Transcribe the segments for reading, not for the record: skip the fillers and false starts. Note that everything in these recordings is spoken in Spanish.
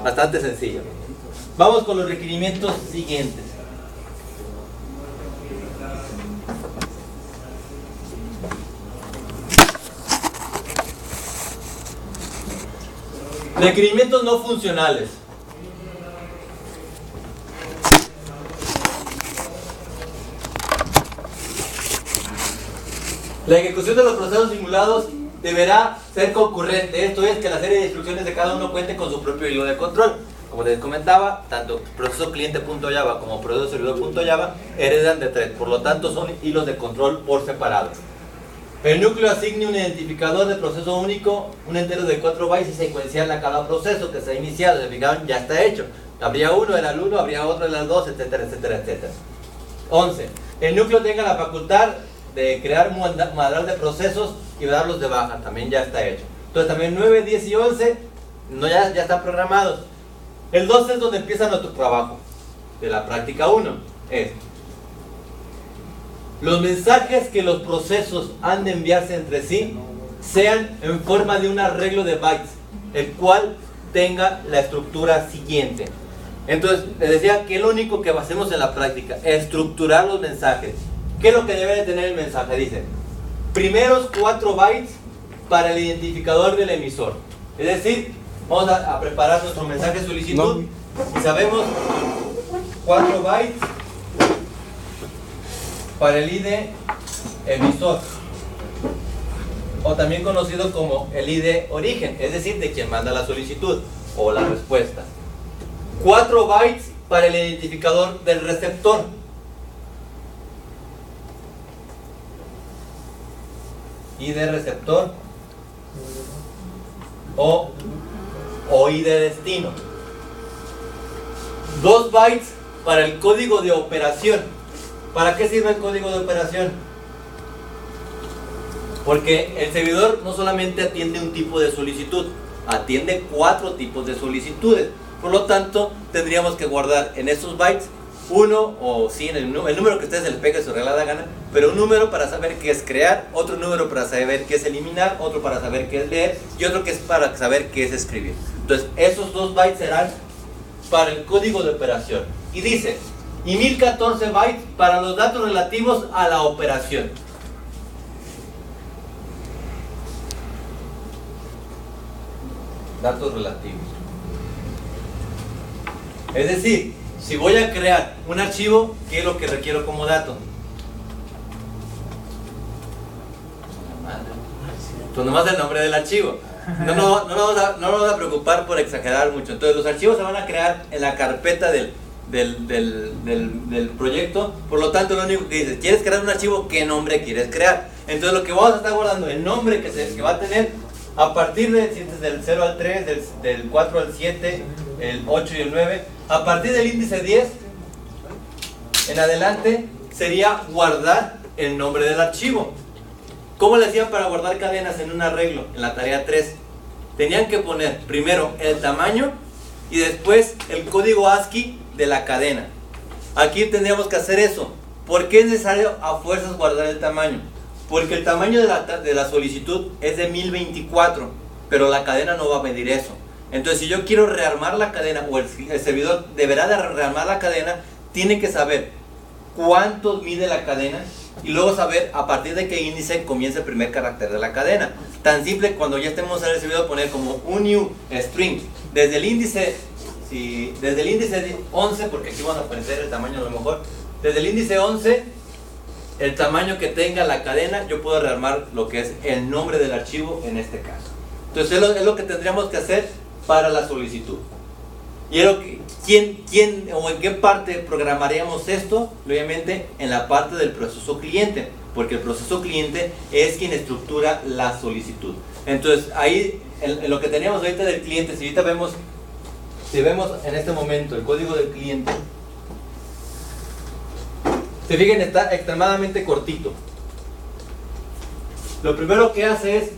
Bastante sencillo. Vamos con los requerimientos siguientes. Requerimientos no funcionales. La ejecución de los procesos simulados deberá ser concurrente, esto es que la serie de instrucciones de cada uno cuente con su propio hilo de control. Como les comentaba, tanto proceso cliente.java como proceso servidor.java heredan de thread, por lo tanto son hilos de control por separado. El núcleo asigne un identificador de proceso único, un entero de 4 bytes y secuencial a cada proceso que se ha iniciado. Se fijaron, ya está hecho. Habría uno en el 1, habría otro en el 2, etcétera, etcétera, etcétera. 11. El núcleo tenga la facultad de crear manual de procesos y darlos de baja, también ya está hecho. Entonces también 9, 10 y 11 ya están programados. El 12 es donde empieza nuestro trabajo de la práctica 1. Es los mensajes que los procesos han de enviarse entre sí sean en forma de un arreglo de bytes, el cual tenga la estructura siguiente. Entonces, les decía que es lo único que hacemos en la práctica, estructurar los mensajes. ¿Qué es lo que debe de tener el mensaje? Dice, primeros 4 bytes para el identificador del emisor. Es decir, vamos a preparar nuestro mensaje de solicitud y sabemos 4 bytes para el ID emisor, o también conocido como el ID origen, es decir, de quien manda la solicitud o la respuesta. 4 bytes para el identificador del receptor. ID receptor o ID destino. 2 bytes para el código de operación. ¿Para qué sirve el código de operación? Porque el servidor no solamente atiende un tipo de solicitud, atiende 4 tipos de solicitudes. Por lo tanto, tendríamos que guardar en esos bytes uno, o sí, el número que ustedes les pegue su regalada gana, pero un número para saber qué es crear, otro número para saber qué es eliminar, otro para saber qué es leer y otro que es para saber qué es escribir. Entonces, esos 2 bytes serán para el código de operación. Y dice, y 1014 bytes para los datos relativos a la operación. Datos relativos. Es decir, si voy a crear un archivo, ¿qué es lo que requiero como dato? Pues nomás el nombre del archivo. No nos vamos a preocupar por exagerar mucho. Entonces los archivos se van a crear en la carpeta del proyecto. Por lo tanto, lo único que dices, ¿quieres crear un archivo? ¿Qué nombre quieres crear? Entonces lo que vamos a estar guardando, el nombre que va a tener a partir del 0 al 3, del 4 al 7, el 8 y el 9. A partir del índice 10 en adelante sería guardar el nombre del archivo. ¿Cómo le hacían para guardar cadenas en un arreglo? En la tarea 3 tenían que poner primero el tamaño y después el código ASCII de la cadena. Aquí tendríamos que hacer eso. ¿Por qué es necesario a fuerzas guardar el tamaño? Porque el tamaño de la solicitud es de 1024, pero la cadena no va a medir eso. Entonces, si yo quiero rearmar la cadena, o el servidor deberá de rearmar la cadena, tiene que saber cuánto mide la cadena y luego saber a partir de qué índice comienza el primer carácter de la cadena. Tan simple, cuando ya estemos en el servidor, poner como un new string desde el índice, desde el índice 11, porque aquí vamos a poner el tamaño a lo mejor, desde el índice 11, el tamaño que tenga la cadena, yo puedo rearmar lo que es el nombre del archivo en este caso. Entonces es lo que tendríamos que hacer para la solicitud. Y ¿quién o en qué parte programaríamos esto? Obviamente en la parte del proceso cliente, porque el proceso cliente es quien estructura la solicitud. Entonces ahí, en lo que teníamos ahorita del cliente, si vemos en este momento el código del cliente, se fijan, está extremadamente cortito. Lo primero que hace es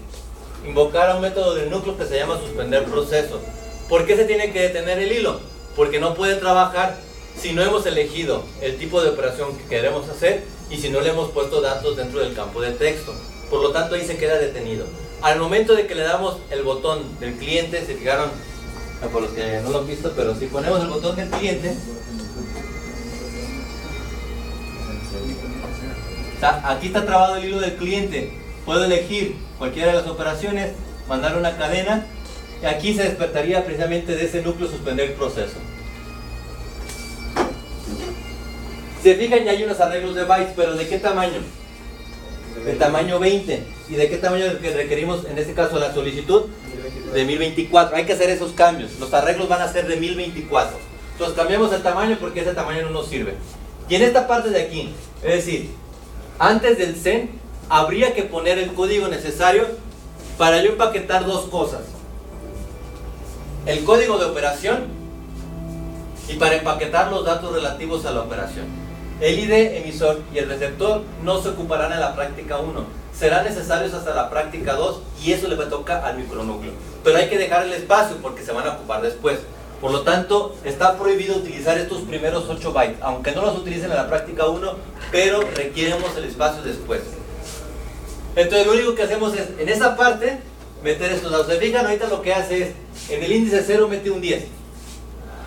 invocar a un método del núcleo que se llama suspender proceso. ¿Por qué se tiene que detener el hilo? Porque no puede trabajar si no hemos elegido el tipo de operación que queremos hacer y si no le hemos puesto datos dentro del campo de texto. Por lo tanto, ahí se queda detenido. Al momento de que le damos el botón del cliente, se fijaron, por los que no lo han visto, pero si ponemos el botón del cliente, aquí está trabado el hilo del cliente. Puedo elegir cualquiera de las operaciones, mandar una cadena, y aquí se despertaría precisamente de ese núcleo suspender proceso. Si se fijan, ya hay unos arreglos de bytes, pero ¿de qué tamaño? De tamaño 20. ¿Y de qué tamaño requerimos en este caso la solicitud? De 1024. Hay que hacer esos cambios. Los arreglos van a ser de 1024. Entonces cambiamos el tamaño porque ese tamaño no nos sirve. Y en esta parte de aquí, es decir, antes del send, habría que poner el código necesario para yo empaquetar dos cosas: el código de operación y para empaquetar los datos relativos a la operación. El ID emisor y el receptor no se ocuparán en la práctica 1, serán necesarios hasta la práctica 2 y eso le toca al micronúcleo. Pero hay que dejar el espacio porque se van a ocupar después. Por lo tanto, está prohibido utilizar estos primeros 8 bytes, aunque no los utilicen en la práctica 1, pero requiremos el espacio después. Entonces lo único que hacemos es, en esa parte, meter estos datos. Se fijan, ahorita lo que hace es, en el índice 0 mete un 10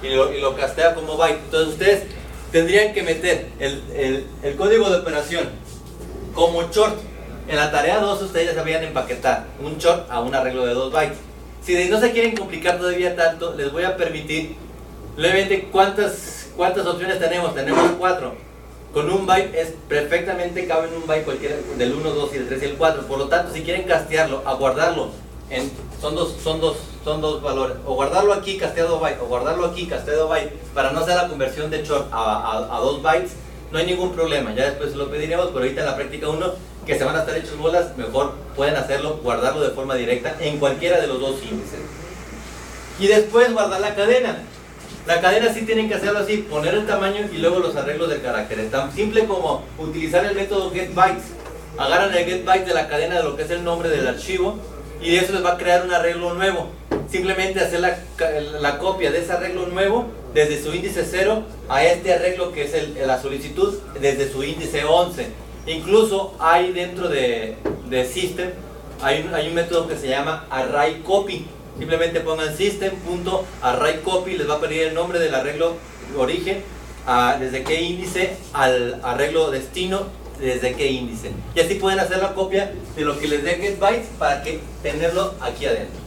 y lo castea como byte. Entonces ustedes tendrían que meter el código de operación como short. En la tarea 2 ustedes ya sabían empaquetar un short a un arreglo de 2 bytes. Si no se quieren complicar todavía tanto, les voy a permitir levemente ¿cuántas opciones tenemos? Tenemos 4. Con un byte perfectamente cabe en un byte cualquiera del 1, 2 y el 3 y el 4. Por lo tanto, si quieren castearlo, a guardarlo, son dos valores. O guardarlo aquí casteado byte, o guardarlo aquí casteado byte, para no hacer la conversión de short a 2 bytes, no hay ningún problema. Ya después lo pediremos, pero ahorita en la práctica 1, que se van a estar hechos bolas, mejor pueden hacerlo, guardarlo de forma directa en cualquiera de los dos índices. Y después guardar la cadena. La cadena sí tienen que hacerlo así, poner el tamaño y luego los arreglos del carácter. Es tan simple como utilizar el método getBytes. Agarran el getByte de la cadena de lo que es el nombre del archivo y de eso les va a crear un arreglo nuevo. Simplemente hacer la copia de ese arreglo nuevo desde su índice 0 a este arreglo que es la solicitud desde su índice 11. Incluso hay dentro de System, hay un método que se llama ArrayCopy. Simplemente pongan system.arrayCopy, les va a pedir el nombre del arreglo origen, desde qué índice, al arreglo destino, desde qué índice. Y así pueden hacer la copia de lo que les dé getBytes para que tenerlo aquí adentro.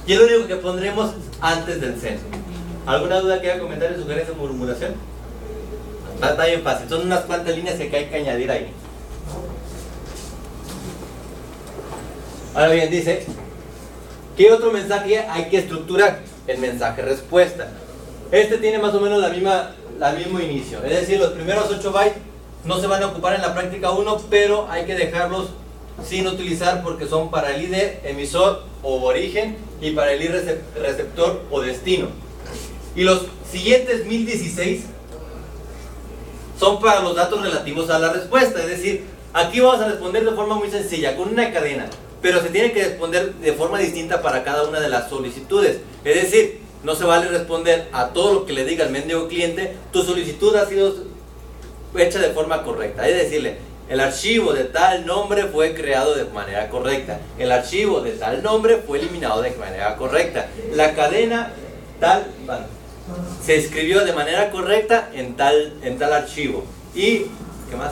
Y es lo único que pondremos antes del censo. ¿Alguna duda que haya, comentario, sugerencia o murmuración? Está bien fácil, son unas cuantas líneas que hay que añadir ahí. Ahora bien, dice, ¿qué otro mensaje hay que estructurar? El mensaje respuesta. Este tiene más o menos el mismo inicio. Es decir, los primeros 8 bytes no se van a ocupar en la práctica 1, pero hay que dejarlos sin utilizar porque son para el ID emisor o origen y para el ID receptor o destino. Y los siguientes 1016 son para los datos relativos a la respuesta. Es decir, aquí vamos a responder de forma muy sencilla, con una cadena. Pero se tiene que responder de forma distinta para cada una de las solicitudes. Es decir, no se vale responder a todo lo que le diga el mendigo cliente, tu solicitud ha sido hecha de forma correcta. Hay que decirle, el archivo de tal nombre fue creado de manera correcta. El archivo de tal nombre fue eliminado de manera correcta. La cadena tal, bueno, se escribió de manera correcta en tal archivo. Y, ¿qué más?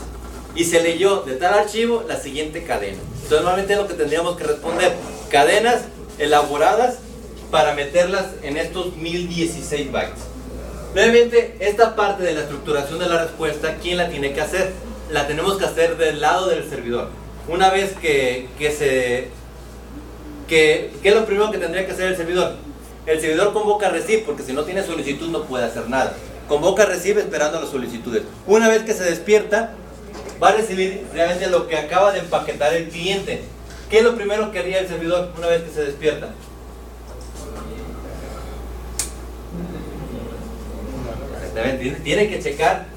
Y se leyó de tal archivo la siguiente cadena. Entonces normalmente es lo que tendríamos que responder, cadenas elaboradas para meterlas en estos 1016 bytes. Nuevamente, esta parte de la estructuración de la respuesta, ¿quién la tiene que hacer? La tenemos que hacer del lado del servidor. Una vez ¿qué es lo primero que tendría que hacer el servidor? El servidor convoca a receive, porque si no tiene solicitud no puede hacer nada. Convoca a receive esperando las solicitudes. Una vez que se despierta, va a recibir realmente lo que acaba de empaquetar el cliente. ¿Qué es lo primero que haría el servidor una vez que se despierta? Tiene que checar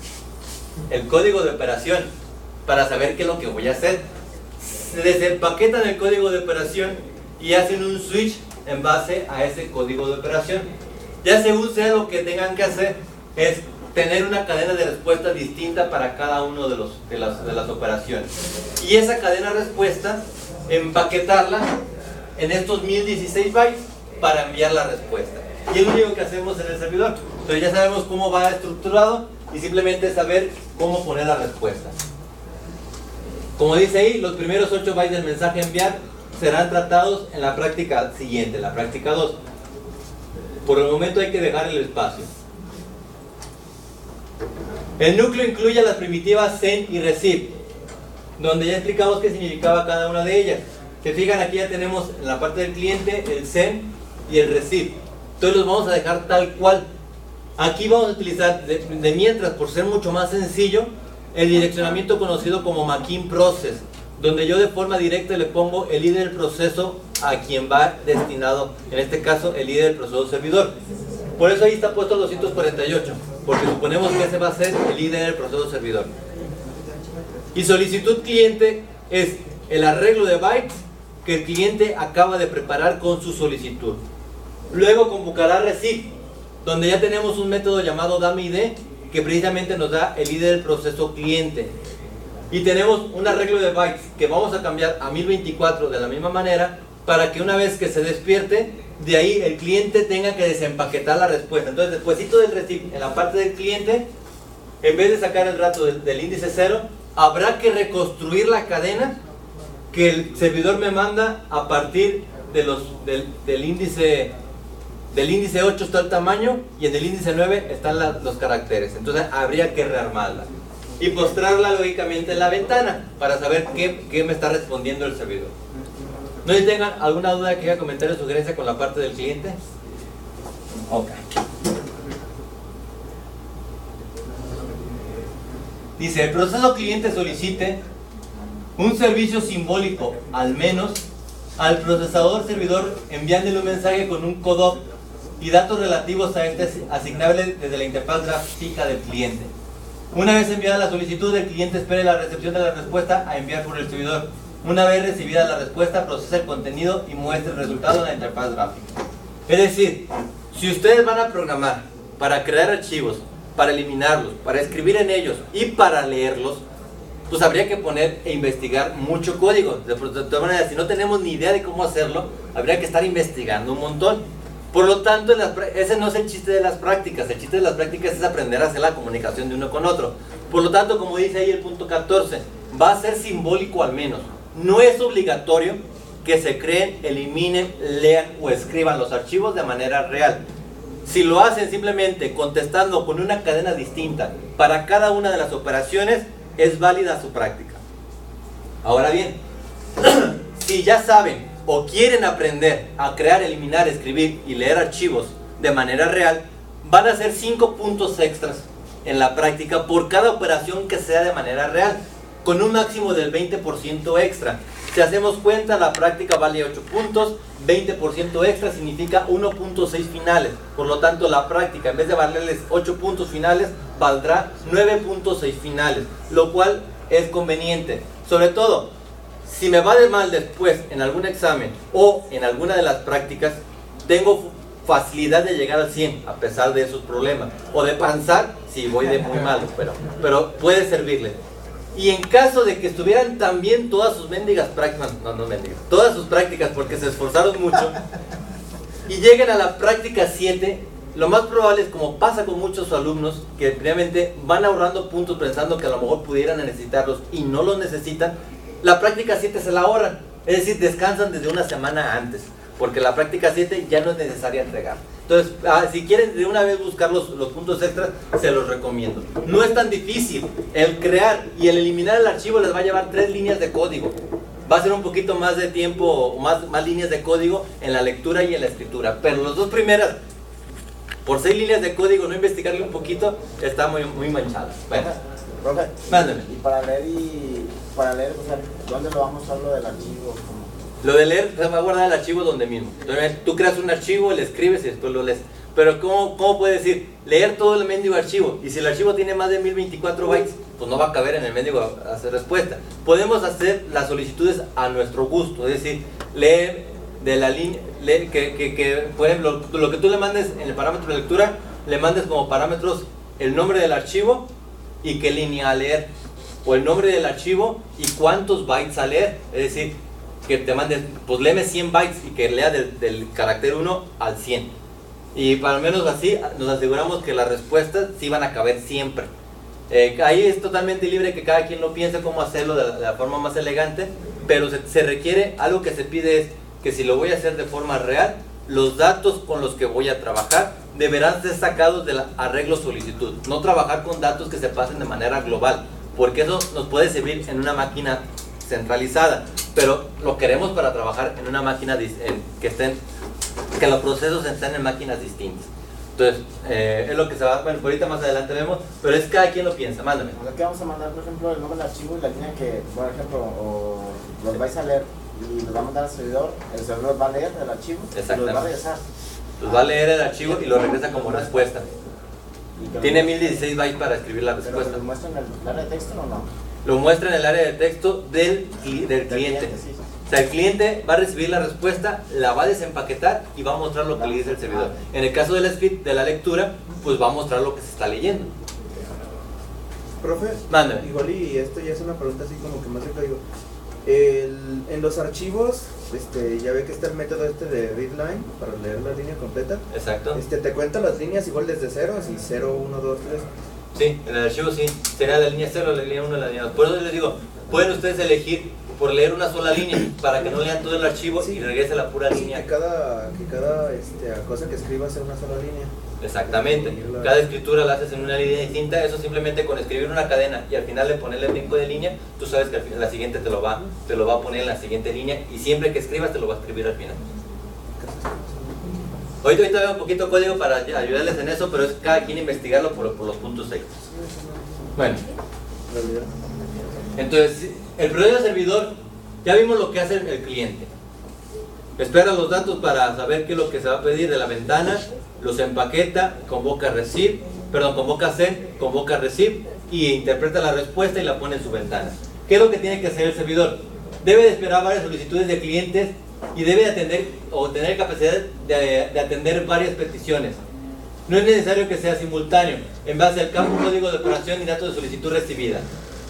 el código de operación para saber qué es lo que voy a hacer. Se desempaquetan el código de operación y hacen un switch en base a ese código de operación. Ya según sea lo que tengan que hacer, es tener una cadena de respuesta distinta para cada uno de las operaciones. Y esa cadena de respuesta, empaquetarla en estos 1016 bytes para enviar la respuesta. y es lo único que hacemos en el servidor. Entonces ya sabemos cómo va estructurado y simplemente saber cómo poner la respuesta. Como dice ahí, los primeros 8 bytes del mensaje a enviar serán tratados en la práctica siguiente, la práctica 2. Por el momento hay que dejar el espacio. El núcleo incluye las primitivas send y receive, donde ya explicamos qué significaba cada una de ellas. Se fijan, aquí ya tenemos en la parte del cliente el send y el receive. Entonces los vamos a dejar tal cual. Aquí vamos a utilizar, de mientras, por ser mucho más sencillo, el direccionamiento conocido como McKean Process, donde yo de forma directa le pongo el ID del proceso a quien va destinado, en este caso el ID del proceso servidor. Por eso ahí está puesto el 248, porque suponemos que ese va a ser el ID del proceso servidor. Y solicitud cliente es el arreglo de bytes que el cliente acaba de preparar con su solicitud. Luego convocará receive, donde ya tenemos un método llamado DameID, que precisamente nos da el ID del proceso cliente. Y tenemos un arreglo de bytes que vamos a cambiar a 1024 de la misma manera, para que una vez que se despierte, de ahí el cliente tenga que desempaquetar la respuesta. Entonces, despuésito del receive, en la parte del cliente, en vez de sacar el rato del índice 0, habrá que reconstruir la cadena que el servidor me manda a partir de del índice 8 está el tamaño y en el índice 9 están los caracteres. Entonces habría que rearmarla y mostrarla lógicamente en la ventana para saber qué me está respondiendo el servidor. ¿No sé si tengan alguna duda, que haya comentario o sugerencia con la parte del cliente? Ok. Dice, el proceso cliente solicite un servicio simbólico, al menos, al procesador servidor, enviándole un mensaje con un CODOC y datos relativos a este asignable desde la interfaz gráfica del cliente. Una vez enviada la solicitud, el cliente espera la recepción de la respuesta a enviar por el servidor. Una vez recibida la respuesta, procesa el contenido y muestra el resultado en la interfaz gráfica. Es decir, si ustedes van a programar para crear archivos, para eliminarlos, para escribir en ellos y para leerlos, pues habría que poner e investigar mucho código. De todas maneras, si no tenemos ni idea de cómo hacerlo, habría que estar investigando un montón. Por lo tanto, ese no es el chiste de las prácticas. El chiste de las prácticas es aprender a hacer la comunicación de uno con otro. Por lo tanto, como dice ahí el punto 14, va a ser simbólico al menos. No es obligatorio que se creen, eliminen, lean o escriban los archivos de manera real. Si lo hacen simplemente contestando con una cadena distinta para cada una de las operaciones, es válida su práctica. Ahora bien, si ya saben o quieren aprender a crear, eliminar, escribir y leer archivos de manera real, van a hacer 5 puntos extras en la práctica por cada operación que sea de manera real, con un máximo del 20% extra. Si hacemos cuenta, la práctica vale 8 puntos, 20% extra significa 1.6 finales. Por lo tanto, la práctica, en vez de valerles 8 puntos finales, valdrá 9.6 finales, lo cual es conveniente. Sobre todo, si me va de mal después en algún examen o en alguna de las prácticas, tengo facilidad de llegar al 100 a pesar de esos problemas. O de panzar, si voy de muy malo, pero puede servirle. Y en caso de que estuvieran también todas sus mendigas prácticas, todas sus prácticas porque se esforzaron mucho, y lleguen a la práctica 7, lo más probable es, como pasa con muchos alumnos, que previamente van ahorrando puntos pensando que a lo mejor pudieran necesitarlos y no los necesitan, la práctica 7 se la ahorran, es decir, descansan desde una semana antes, porque la práctica 7 ya no es necesaria entregar. Entonces, si quieren de una vez buscar los puntos extras, se los recomiendo. No es tan difícil. El crear y el eliminar el archivo les va a llevar 3 líneas de código. Va a ser un poquito más de tiempo, o más líneas de código en la lectura y en la escritura. Pero las 2 primeras, por 6 líneas de código, no investigarle un poquito, está muy manchada. Bueno, profe, mándame. Y para leer, o sea, ¿dónde lo vamos a usar lo del archivo? Lo de leer se va a guardar el archivo donde mismo. Entonces, tú creas un archivo, le escribes y después lo lees. Pero ¿cómo puedes decir? Leer todo el mendigo archivo. Y si el archivo tiene más de 1024 bytes, pues no va a caber en el mendigo a hacer respuesta. Podemos hacer las solicitudes a nuestro gusto. Es decir, leer de la línea, por ejemplo, lo que tú le mandes en el parámetro de lectura, le mandes como parámetros el nombre del archivo y qué línea a leer. O el nombre del archivo y cuántos bytes a leer. Es decir, que te mandes, pues léeme 100 bytes y que lea del carácter 1 al 100. Y para al menos así nos aseguramos que las respuestas sí van a caber siempre. Ahí es totalmente libre que cada quien lo piense cómo hacerlo de la forma más elegante, pero se requiere, algo que se pide es que si lo voy a hacer de forma real, los datos con los que voy a trabajar deberán ser sacados del arreglo solicitud. No trabajar con datos que se pasen de manera global, porque eso nos puede servir en una máquina centralizada, pero lo queremos para trabajar en una máquina que los procesos estén en máquinas distintas. Entonces, es lo que se va, bueno, ahorita más adelante vemos, pero es cada quien lo piensa. Mándame. Aquí vamos a mandar, por ejemplo, el nombre del archivo y la línea que, por ejemplo, o los vais a leer y los va a mandar al servidor, el servidor va a leer el archivo y los va a regresar. Los va a leer el archivo y lo regresa como respuesta. Tiene 1016 bytes para escribir la respuesta. ¿Pero lo muestra en el área de texto o no? Lo muestra en el área de texto del cliente. Sí. O sea, el cliente va a recibir la respuesta, la va a desempaquetar y va a mostrar lo que le dice el servidor. En el caso del script, de la lectura, pues va a mostrar lo que se está leyendo. Profe, mándame. Igual y esto ya es una pregunta así como que más de código. En los archivos, ya ve que está el método de readline para leer la línea completa. Exacto. Te cuenta las líneas igual desde 0, así 0, 1, 2, 3. Sí, en el archivo sí, será la línea 0, la línea 1, la línea 2. Por eso les digo, pueden ustedes elegir por leer una sola línea para que no lean todo el archivo y regrese la pura línea. Que cada cosa que escribas sea una sola línea. Exactamente, cada escritura la haces en una línea distinta. Eso simplemente con escribir una cadena y al final de ponerle el brinco de línea, tú sabes que la siguiente te lo va a poner en la siguiente línea y siempre que escribas te lo va a escribir al final. Ahorita veo un poquito código para ayudarles en eso, pero es cada quien investigarlo por los puntos extras. Bueno, entonces el proceso de servidor, ya vimos lo que hace el cliente. Espera los datos para saber qué es lo que se va a pedir de la ventana, los empaqueta, convoca send, convoca receive y interpreta la respuesta y la pone en su ventana. ¿Qué es lo que tiene que hacer el servidor? Debe de esperar varias solicitudes de clientes y debe de atender o tener capacidad de atender varias peticiones. No es necesario que sea simultáneo, en base al campo código de operación y datos de solicitud recibida.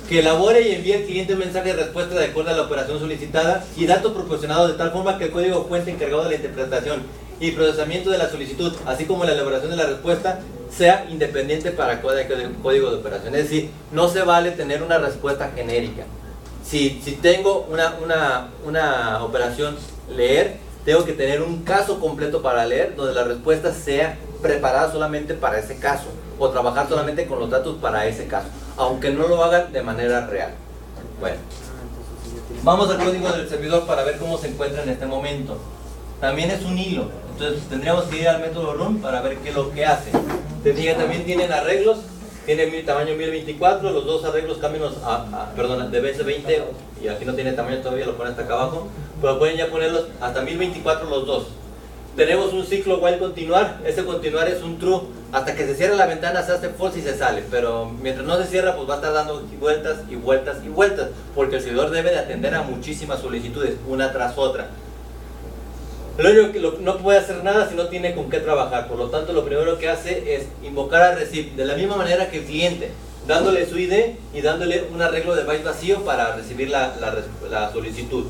Que elabore y envíe al cliente un mensaje de respuesta de acuerdo a la operación solicitada y datos proporcionados de tal forma que el código fuente encargado de la interpretación y procesamiento de la solicitud, así como la elaboración de la respuesta, sea independiente para cada código de operación. Es decir, no se vale tener una respuesta genérica. Si tengo una operación leer, tengo que tener un caso completo para leer, donde la respuesta sea preparada solamente para ese caso, o trabajar solamente con los datos para ese caso, aunque no lo hagan de manera real. Bueno, vamos al código del servidor para ver cómo se encuentra en este momento. También es un hilo, entonces tendríamos que ir al método run para ver qué es lo que hace. También tienen arreglos, tiene tamaño 1024, los dos arreglos cambian de BC20 y aquí no tiene tamaño todavía, lo ponen hasta acá abajo, pero pueden ya ponerlos hasta 1024 los dos. Tenemos un ciclo while continuar, este continuar es un true, hasta que se cierra la ventana se hace false y se sale, pero mientras no se cierra pues va a estar dando vueltas y vueltas y vueltas, porque el servidor debe de atender a muchísimas solicitudes, una tras otra. Lo único que no puede hacer nada si no tiene con qué trabajar, por lo tanto lo primero que hace es invocar a receive, de la misma manera que el cliente, dándole su ID y dándole un arreglo de byte vacío para recibir la solicitud.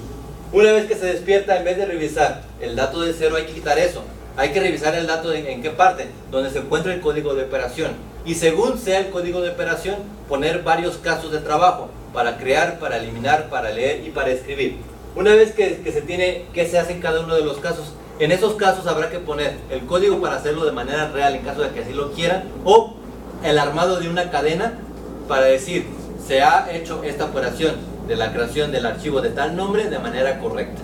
Una vez que se despierta, en vez de revisar el dato de 0, hay que quitar eso. Hay que revisar el dato en qué parte, donde se encuentra el código de operación. Y según sea el código de operación, poner varios casos de trabajo para crear, para eliminar, para leer y para escribir. Una vez que se tiene qué se hace en cada uno de los casos, en esos casos habrá que poner el código para hacerlo de manera real en caso de que así lo quieran, o el armado de una cadena para decir, se ha hecho esta operación de la creación del archivo de tal nombre de manera correcta.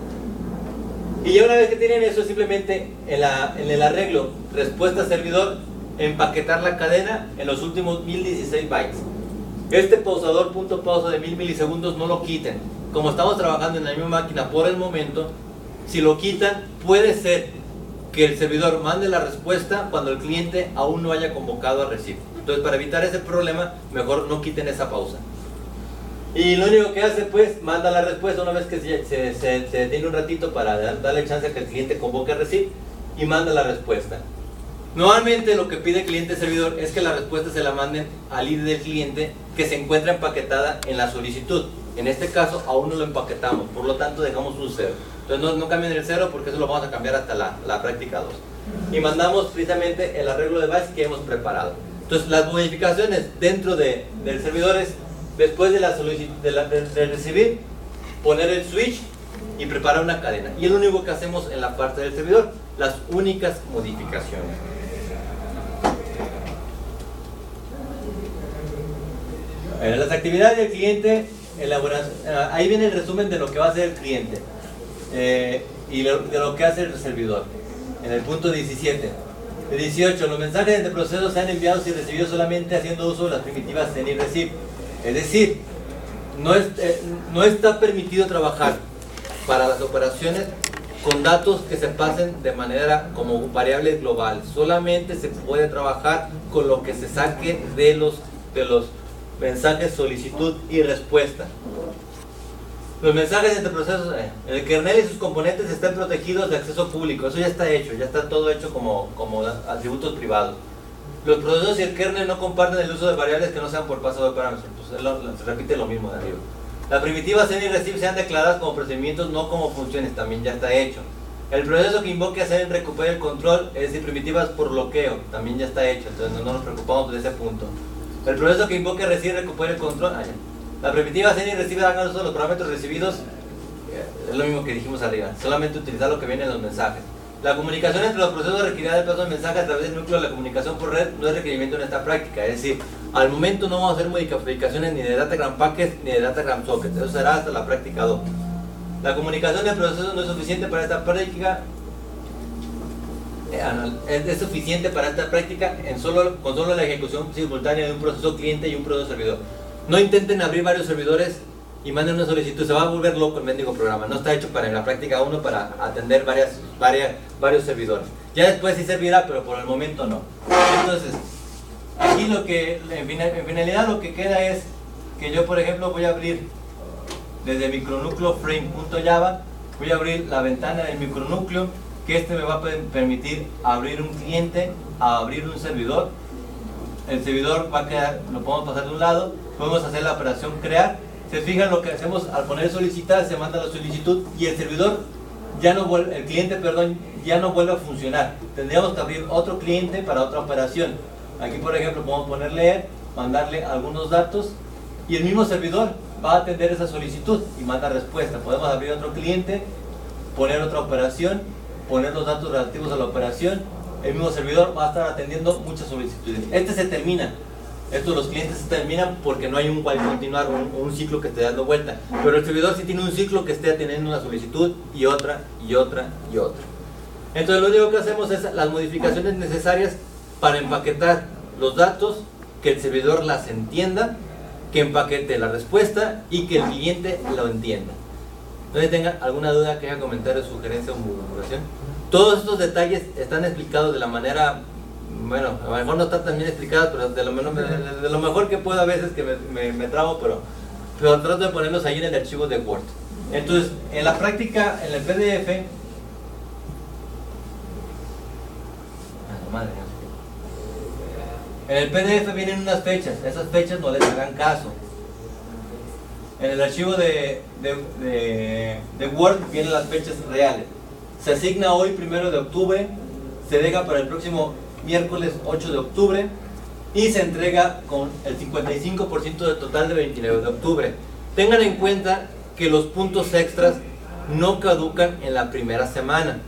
Y ya una vez que tienen eso, simplemente en el arreglo respuesta servidor, empaquetar la cadena en los últimos 1016 bytes. Este pausador punto pausa de 1000 milisegundos no lo quiten. Como estamos trabajando en la misma máquina por el momento, si lo quitan puede ser que el servidor mande la respuesta cuando el cliente aún no haya convocado a receive. Entonces, para evitar ese problema, mejor no quiten esa pausa. Y lo único que hace, pues, manda la respuesta una vez que se detiene un ratito para darle chance a que el cliente convoque a receive y manda la respuesta. Normalmente lo que pide el cliente servidor es que la respuesta se la manden al ID del cliente que se encuentra empaquetada en la solicitud. En este caso aún no lo empaquetamos, por lo tanto dejamos un 0. Entonces no cambien el 0 porque eso lo vamos a cambiar hasta la práctica 2. y mandamos precisamente el arreglo de base que hemos preparado. Entonces las modificaciones dentro del servidor es, después de de recibir, poner el switch y preparar una cadena. Y es lo único que hacemos en la parte del servidor, las únicas modificaciones. Las actividades del cliente, ahí viene el resumen de lo que va a hacer el cliente y de lo que hace el servidor. En el punto 17. El 18. Los mensajes de procesos sean enviados y recibidos solamente haciendo uso de las primitivas send y receive. Es decir, no está permitido trabajar para las operaciones con datos que se pasen de manera como variables globales. Solamente se puede trabajar con lo que se saque de los mensajes solicitud y respuesta. Los mensajes entre procesos, el kernel y sus componentes están protegidos de acceso público. Eso ya está hecho, ya está todo hecho como atributos privados. Los procesos y el kernel no comparten el uso de variables que no sean por paso de parámetros. Pues se repite lo mismo de arriba. Las primitivas send y receive sean declaradas como procedimientos, no como funciones. También ya está hecho. El proceso que invoque a send recupere el control, es decir, primitivas por bloqueo. También ya está hecho. Entonces no nos preocupamos de ese punto. El proceso que invoque a receive recupere el control. La primitiva send y receive hagan uso de los parámetros recibidos. Es lo mismo que dijimos arriba. Solamente utilizar lo que viene en los mensajes. La comunicación entre los procesos requerirá del paso del mensaje a través del núcleo de la comunicación por red. No es requerimiento en esta práctica. Es decir, al momento no vamos a hacer modificaciones ni de Datagram Packets ni de Datagram Sockets. Eso será hasta la práctica 2. La comunicación de procesos no es suficiente para esta práctica. Es suficiente para esta práctica con solo la ejecución simultánea de un proceso cliente y un proceso servidor. No intenten abrir varios servidores y manden una solicitud, se va a volver loco el mendigo programa. No está hecho para en la práctica 1 para atender varios servidores. Ya después sí servirá, pero por el momento no. Entonces, aquí en finalidad lo que queda es que yo, por ejemplo, voy a abrir desde micronúcleo frame.java, voy a abrir la ventana del micronúcleo, que me va a permitir abrir un cliente, abrir un servidor. El servidor va a quedar, lo podemos pasar de un lado, podemos hacer la operación crear. Se fijan lo que hacemos al poner solicitar, se manda la solicitud y el servidor el cliente ya no vuelve a funcionar. Tendríamos que abrir otro cliente para otra operación. Aquí, por ejemplo, podemos poner leer, mandarle algunos datos y el mismo servidor va a atender esa solicitud y manda respuesta. Podemos abrir otro cliente, poner otra operación, poner los datos relativos a la operación. El mismo servidor va a estar atendiendo muchas solicitudes. Se termina. Los clientes se terminan porque no hay un while continuar, un ciclo que esté dando vuelta. Pero el servidor sí tiene un ciclo que esté atendiendo una solicitud y otra, y otra, y otra. Entonces lo único que hacemos es las modificaciones necesarias para empaquetar los datos, que el servidor las entienda, que empaquete la respuesta y que el cliente lo entienda. No tengan alguna duda, que haya comentario, sugerencia o murmuración. Todos estos detalles están explicados de la manera, bueno, a lo mejor no están tan bien explicados, pero de lo mejor que puedo a veces que me trabo, pero trato de ponerlos ahí en el archivo de Word. Entonces, en la práctica, en el PDF, en el PDF vienen unas fechas, esas fechas no les hagan caso. En el archivo de Word vienen las fechas reales. Se asigna hoy 1 de octubre, se deja para el próximo miércoles 8 de octubre y se entrega con el 55% del total de 29 de octubre. Tengan en cuenta que los puntos extras no caducan en la primera semana.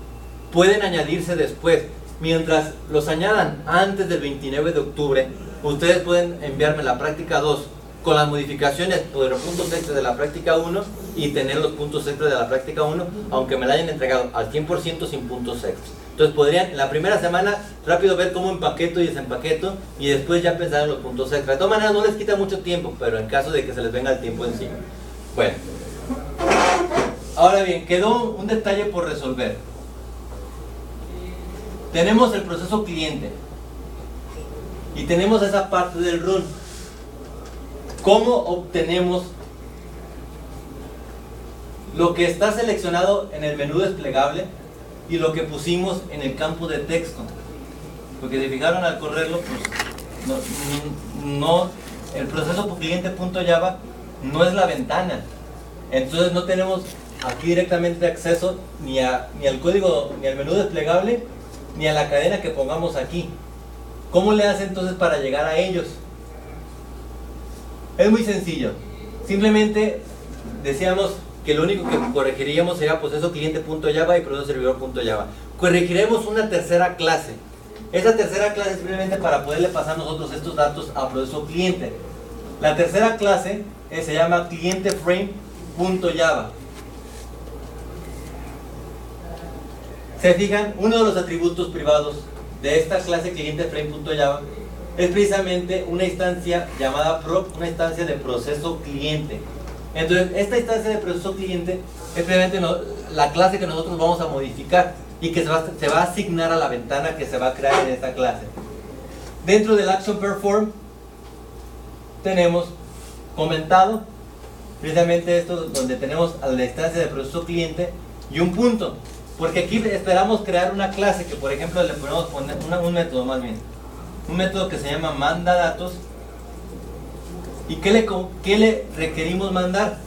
Pueden añadirse después. Mientras los añadan antes del 29 de octubre, ustedes pueden enviarme la práctica 2 con las modificaciones de los puntos extras de la práctica 1 y tener los puntos extras de la práctica 1, aunque me la hayan entregado al 100% sin puntos extras. Entonces podrían en la primera semana rápido ver cómo empaqueto y desempaqueto y después ya pensar en los puntos extras. De todas maneras no les quita mucho tiempo, pero en caso de que se les venga el tiempo encima. Bueno, ahora bien, quedó un detalle por resolver. Tenemos el proceso cliente y tenemos esa parte del run. ¿Cómo obtenemos lo que está seleccionado en el menú desplegable y lo que pusimos en el campo de texto? Porque si fijaron al correrlo, pues el proceso cliente.java no es la ventana. Entonces no tenemos aquí directamente acceso ni al código, ni al menú desplegable, ni a la cadena que pongamos aquí. ¿Cómo le hace entonces para llegar a ellos? Es muy sencillo. Simplemente decíamos que lo único que corregiríamos sería proceso cliente.java y proceso servidor.java. Corregiremos una tercera clase. Esa tercera clase es simplemente para poderle pasar nosotros estos datos a proceso cliente. La tercera clase se llama clienteframe.java. Se fijan, uno de los atributos privados de esta clase clienteframe.java es precisamente una instancia llamada prop, una instancia de proceso cliente. Entonces, esta instancia de proceso cliente es precisamente la clase que nosotros vamos a modificar y que se va a asignar a la ventana que se va a crear en esta clase. Dentro del action perform tenemos comentado precisamente esto, donde tenemos a la instancia de proceso cliente y un punto, porque aquí esperamos crear una clase que, por ejemplo, le podemos poner un método más bien, un método que se llama manda datos. ¿Y qué le requerimos mandar?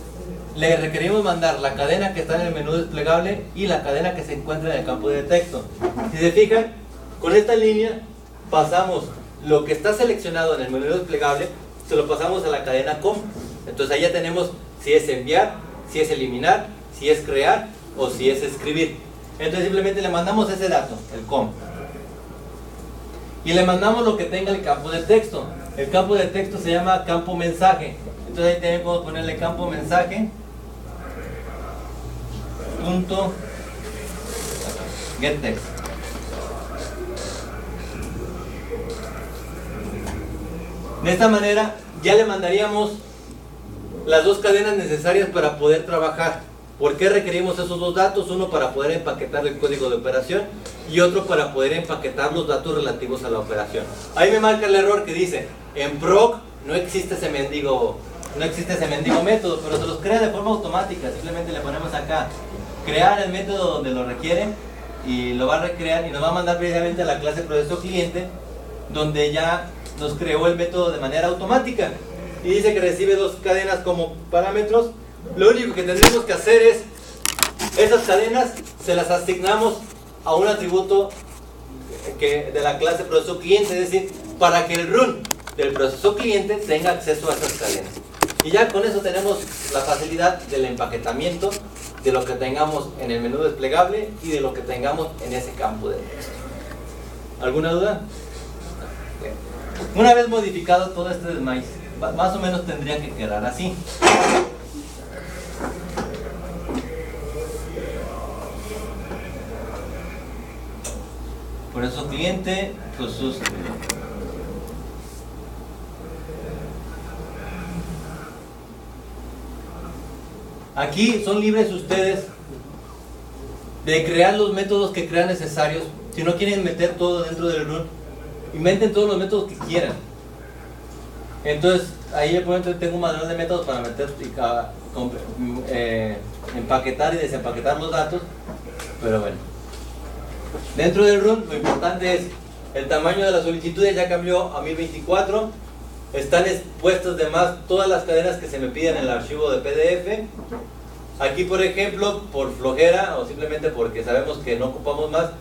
Le requerimos mandar la cadena que está en el menú desplegable y la cadena que se encuentra en el campo de texto. Si se fijan, con esta línea pasamos lo que está seleccionado en el menú desplegable, se lo pasamos a la cadena com. Entonces ahí ya tenemos si es enviar, si es eliminar, si es crear o si es escribir. Entonces simplemente le mandamos ese dato, el com. Y le mandamos lo que tenga el campo de texto. El campo de texto se llama campo mensaje. Entonces ahí también podemos ponerle campo mensaje punto getText. De esta manera ya le mandaríamos las dos cadenas necesarias para poder trabajar. ¿Por qué requerimos esos dos datos? Uno para poder empaquetar el código de operación y otro para poder empaquetar los datos relativos a la operación. Ahí me marca el error que dice, en proc no existe ese mendigo método, pero se los crea de forma automática. Simplemente le ponemos acá, crear el método donde lo requiere y lo va a recrear y nos va a mandar precisamente a la clase proceso cliente, donde ya nos creó el método de manera automática. Y dice que recibe dos cadenas como parámetros. Lo único que tendremos que hacer es, esas cadenas se las asignamos a un atributo de la clase proceso cliente, es decir, para que el run del proceso cliente tenga acceso a esas cadenas. Y ya con eso tenemos la facilidad del empaquetamiento de lo que tengamos en el menú desplegable y de lo que tengamos en ese campo de texto. ¿Alguna duda? Una vez modificado todo este desmaíz, más o menos tendría que quedar así. Por eso cliente, proceso. Aquí son libres ustedes de crear los métodos que crean necesarios. Si no quieren meter todo dentro del run, inventen todos los métodos que quieran. Entonces, ahí por ejemplo tengo un manual de métodos para meter empaquetar y desempaquetar los datos. Pero bueno, dentro del run lo importante es el tamaño de las solicitudes. Ya cambió a 1024. Están expuestas de más todas las cadenas que se me piden en el archivo de PDF. Aquí por ejemplo, por flojera o simplemente porque sabemos que no ocupamos más,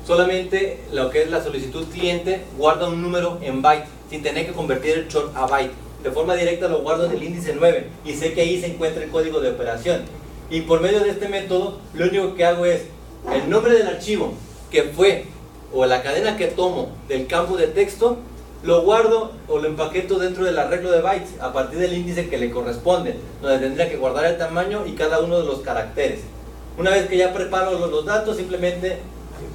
solamente lo que es la solicitud cliente guarda un número en byte sin tener que convertir el short a byte. De forma directa lo guardo en el índice 9 y sé que ahí se encuentra el código de operación. Y por medio de este método lo único que hago es el nombre del archivo que fue o la cadena que tomo del campo de texto, lo guardo o lo empaqueto dentro del arreglo de bytes a partir del índice que le corresponde, donde tendría que guardar el tamaño y cada uno de los caracteres. Una vez que ya preparo los datos, simplemente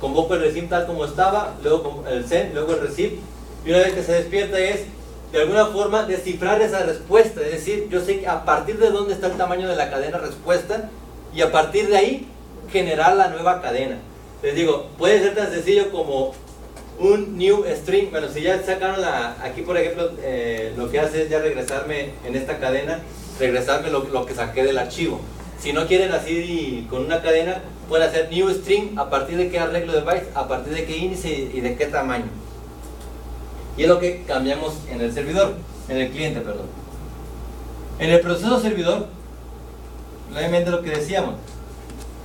convoco el receive tal como estaba, luego el send, luego el receive, y una vez que se despierta es de alguna forma descifrar esa respuesta. Es decir, yo sé a partir de dónde está el tamaño de la cadena respuesta y a partir de ahí generar la nueva cadena. Les digo, puede ser tan sencillo como un new string. Bueno, si ya sacaron aquí por ejemplo, lo que hace es ya regresarme en esta cadena, regresarme lo que saqué del archivo. Si no quieren así con una cadena, pueden hacer new string a partir de qué arreglo de bytes, a partir de qué índice y de qué tamaño. Y es lo que cambiamos en el servidor, en el cliente, perdón. En el proceso servidor, realmente lo que decíamos,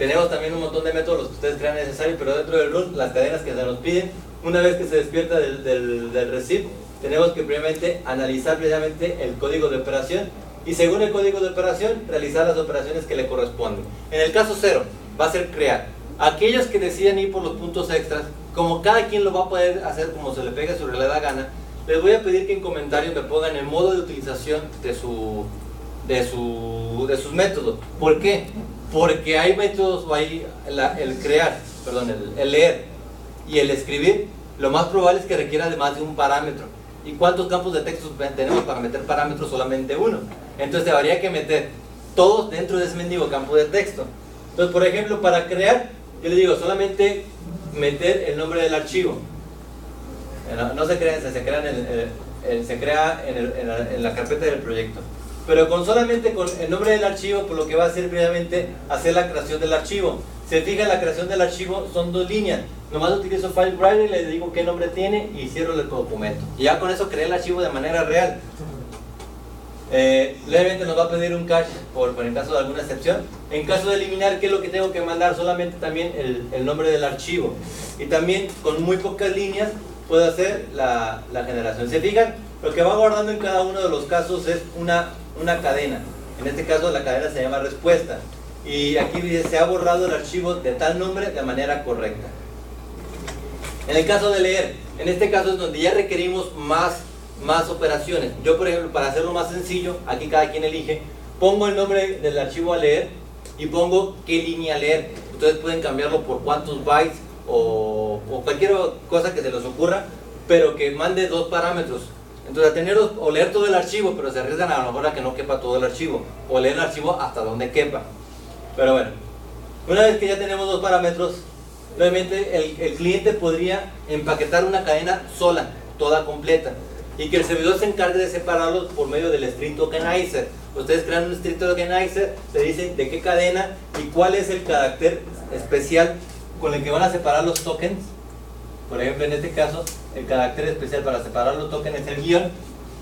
tenemos también un montón de métodos los que ustedes crean necesarios, pero dentro del root, las cadenas que se nos piden, una vez que se despierta del receive, tenemos que primeramente analizar precisamente el código de operación y según el código de operación, realizar las operaciones que le corresponden. En el caso 0, va a ser crear. Aquellos que deciden ir por los puntos extras, como cada quien lo va a poder hacer como se le pegue su realidad gana, les voy a pedir que en comentarios me pongan el modo de utilización de sus métodos. ¿Por qué? Porque hay métodos, o hay el leer y el escribir, lo más probable es que requiera de más de un parámetro. ¿Y cuántos campos de texto tenemos para meter parámetros? Solamente uno. Entonces habría que meter todos dentro de ese mendigo campo de texto. Entonces, por ejemplo, para crear, yo le digo solamente meter el nombre del archivo. No se crea, se crea en la carpeta del proyecto. Pero solamente con el nombre del archivo, por lo que va a hacer previamente hacer la creación del archivo. Se fija, la creación del archivo son 2 líneas. Nomás utilizo FileWriter, le digo qué nombre tiene y cierro el documento. Y ya con eso creé el archivo de manera real. Levemente nos va a pedir un cache por el caso de alguna excepción. En caso de eliminar, ¿qué es lo que tengo que mandar? Solamente también el nombre del archivo. Y también con muy pocas líneas puedo hacer la generación. ¿Se fijan? Lo que va guardando en cada uno de los casos es una cadena. En este caso la cadena se llama respuesta. Y aquí dice, se ha borrado el archivo de tal nombre de manera correcta. En el caso de leer, en este caso es donde ya requerimos más operaciones. Yo, por ejemplo, para hacerlo más sencillo, aquí cada quien elige, pongo el nombre del archivo a leer y pongo qué línea leer. Ustedes pueden cambiarlo por cuántos bytes o cualquier cosa que se les ocurra, pero que mande 2 parámetros. Entonces, o leer todo el archivo, pero se arriesgan a lo mejor a que no quepa todo el archivo, o leer el archivo hasta donde quepa. Pero bueno, una vez que ya tenemos 2 parámetros, obviamente el cliente podría empaquetar una cadena sola, toda completa, y que el servidor se encargue de separarlos por medio del string tokenizer. Ustedes crean un string tokenizer, le dicen de qué cadena y cuál es el carácter especial con el que van a separar los tokens. Por ejemplo, en este caso, el carácter especial para separar los tokens es el guión.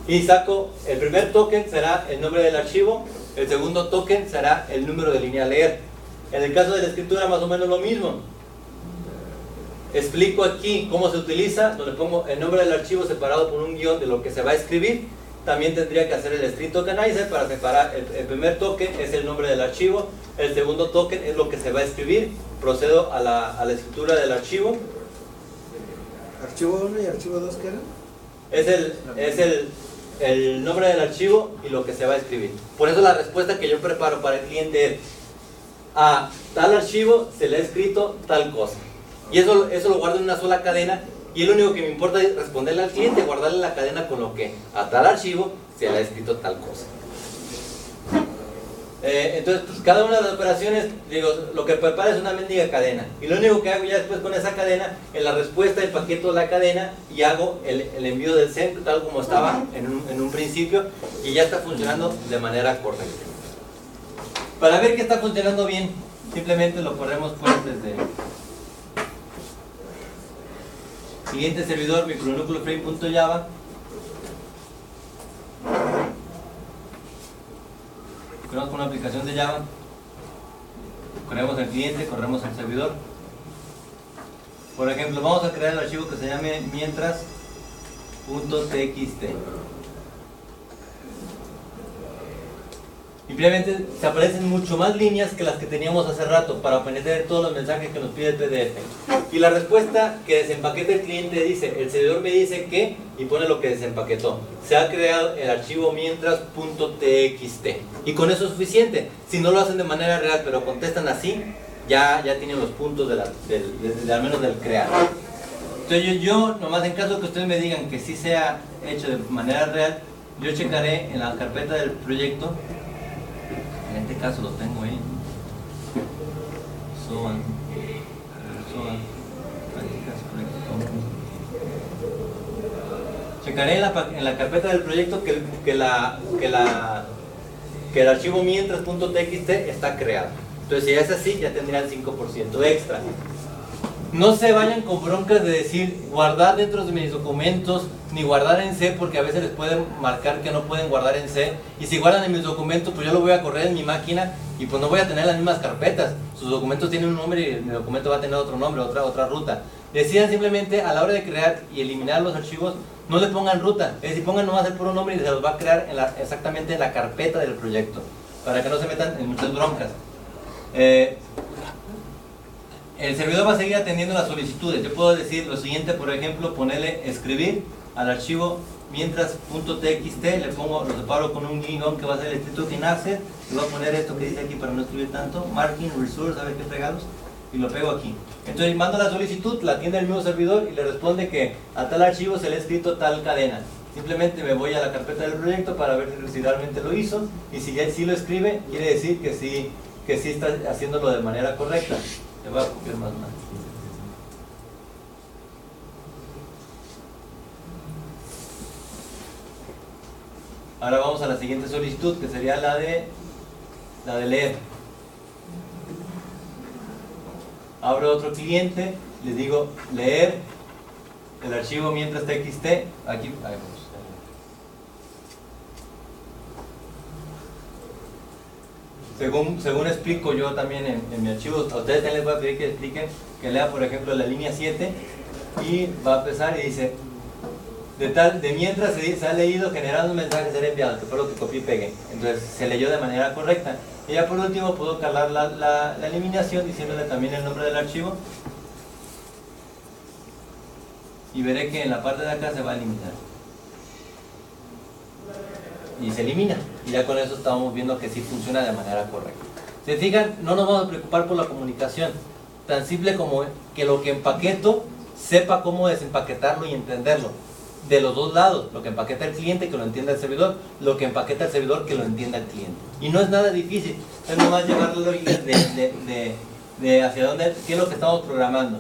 Y saco, el primer token será el nombre del archivo, el segundo token será el número de línea a leer. En el caso de la escritura, más o menos lo mismo. Explico aquí cómo se utiliza, donde pongo el nombre del archivo separado por un guión de lo que se va a escribir. También tendría que hacer el string tokenizer para separar el primer token, es el nombre del archivo, el segundo token es lo que se va a escribir. Procedo a la escritura del archivo. ¿Archivo 1 y archivo 2 qué eran? Es el nombre del archivo y lo que se va a escribir. Por eso la respuesta que yo preparo para el cliente es: a tal archivo se le ha escrito tal cosa. Y eso lo guardo en una sola cadena, y lo único que me importa es responderle al cliente, guardarle la cadena con lo que a tal archivo se le ha escrito tal cosa. Entonces, pues, cada una de las operaciones, digo, lo que prepara es una mendiga cadena. Y lo único que hago ya después con esa cadena, en la respuesta empaqueto la cadena y hago el envío del centro, tal como estaba en un principio, y ya está funcionando de manera correcta. Para ver que está funcionando bien, simplemente lo corremos pues desde cliente servidor micronúcleoframe.java. Corremos con una aplicación de Java, corremos el cliente, corremos el servidor. Por ejemplo, vamos a crear el archivo que se llame mientras.txt. Simplemente se aparecen mucho más líneas que las que teníamos hace rato para obtener todos los mensajes que nos pide el PDF. Y la respuesta que desempaqueta el cliente dice, el servidor me dice que, y pone lo que desempaquetó. Se ha creado el archivo mientras.txt. Y con eso es suficiente. Si no lo hacen de manera real, pero contestan así, ya tienen los puntos al menos del crear. Entonces yo, nomás en caso que ustedes me digan que sí sea hecho de manera real, yo checaré en la carpeta del proyecto. En este caso lo tengo ahí. Checaré en la carpeta del proyecto que el archivo mientras.txt está creado. Entonces si es así, ya tendrían 5% extra. No se vayan con broncas de decir guardar dentro de mis documentos, ni guardar en C, porque a veces les pueden marcar que no pueden guardar en C. Y si guardan en mis documentos, pues yo lo voy a correr en mi máquina y pues no voy a tener las mismas carpetas. Sus documentos tienen un nombre y mi documento va a tener otro nombre, otra ruta. Decidan simplemente a la hora de crear y eliminar los archivos, no le pongan ruta. Es decir, pongan nomás el puro nombre y se los va a crear exactamente en la carpeta del proyecto, para que no se metan en muchas broncas. El servidor va a seguir atendiendo las solicitudes. Yo puedo decir lo siguiente, por ejemplo, ponerle escribir al archivo mientras .txt, le pongo, lo separo con un guión que va a ser el escrito que nace, le voy a poner esto que dice aquí para no escribir tanto, marking, resource, a ver qué fregados, y lo pego aquí. Entonces mando la solicitud, la atiende el mismo servidor y le responde que a tal archivo se le ha escrito tal cadena. Simplemente me voy a la carpeta del proyecto para ver si realmente lo hizo, y si ya sí lo escribe, quiere decir que sí está haciéndolo de manera correcta. Le voy a copiar más. Ahora vamos a la siguiente solicitud, que sería la de leer. Abro otro cliente, le digo leer el archivo mientras txt. Aquí vamos. Según explico yo también en mi archivo, a ustedes también les voy a pedir que expliquen, que lea por ejemplo la línea 7 y va a empezar y dice de mientras se ha leído generando un mensaje ser enviado, que fue lo que copié y pegué. Entonces se leyó de manera correcta. Y ya por último puedo calar la eliminación diciéndole también el nombre del archivo y veré que en la parte de acá se va a eliminar. Y se elimina, y ya con eso estamos viendo que sí funciona de manera correcta. Se fijan, no nos vamos a preocupar por la comunicación, tan simple como que lo que empaqueto sepa cómo desempaquetarlo y entenderlo de los dos lados, lo que empaqueta el cliente que lo entienda el servidor, lo que empaqueta el servidor que lo entienda el cliente, y no es nada difícil, es nomás llevarlo de hacia dónde, qué es lo que estamos programando.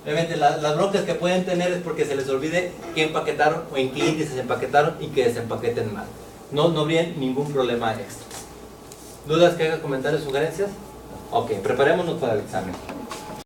Obviamente las broncas que pueden tener es porque se les olvide qué empaquetaron o en qué índices empaquetaron y que desempaqueten mal. No habría ningún problema extra. ¿Dudas, quejas, comentarios, sugerencias? Ok, preparémonos para el examen.